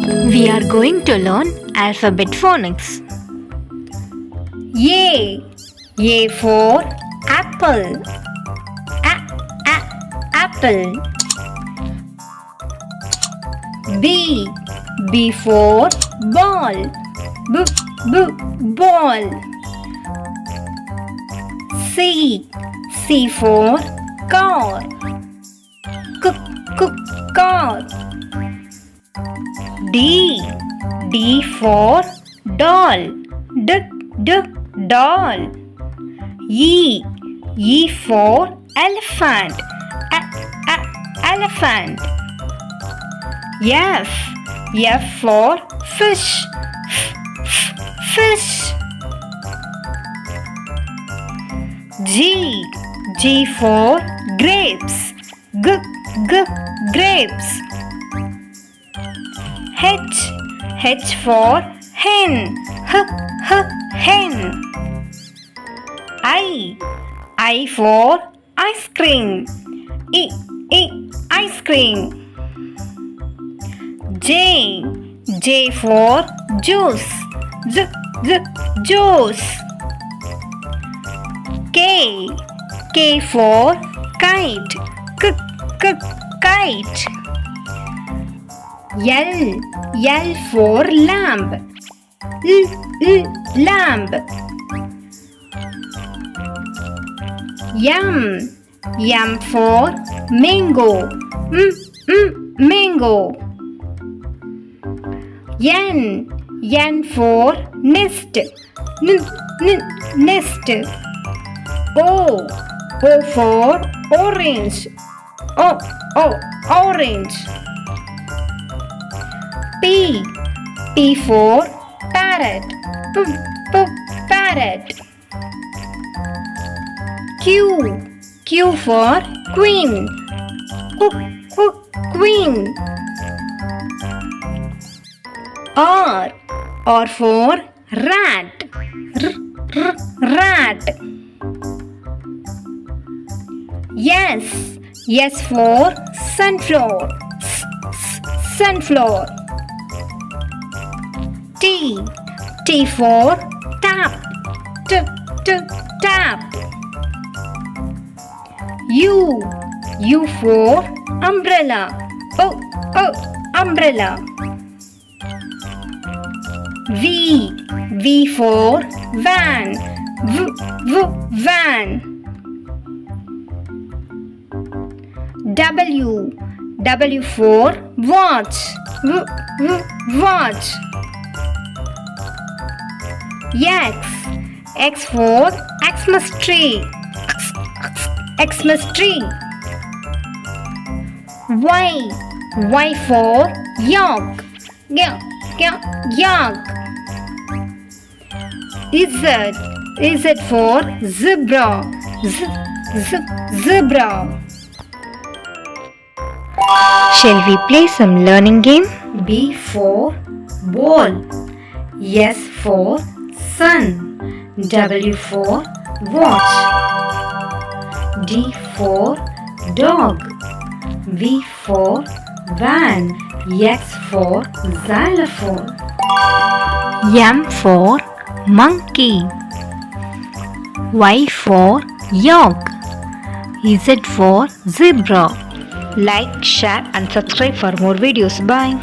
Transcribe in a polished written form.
We are going to learn alphabet phonics. A for apple. Apple. B for ball. Ball. C for car. Car. D for doll. Doll. E for elephant. Elephant. F for fish. Fish. G for grapes. Grapes. H for hen. Hen. I for ice cream. Ice cream. J for juice. Juice. K for kite. Kite. L for lamb. Lamb. M for mango. Mango. N for nest. Nest. O for orange. Orange. P for parrot. Parrot. Q for queen. Queen. R for rat. Rat. S for sunflower. Sunflower. T for tap. Tap. U for umbrella. Umbrella. V for van. Van. W for watch. Watch. X for Xmas tree. Xmas tree. Y for yak. Yak. Z for zebra. Zebra. Shall we play some learning game? B for ball. S for sun. W for watch. D for dog. V for van. X for xylophone. M for monkey. Y for yak. Z for zebra. Like, share and subscribe for more videos. Bye.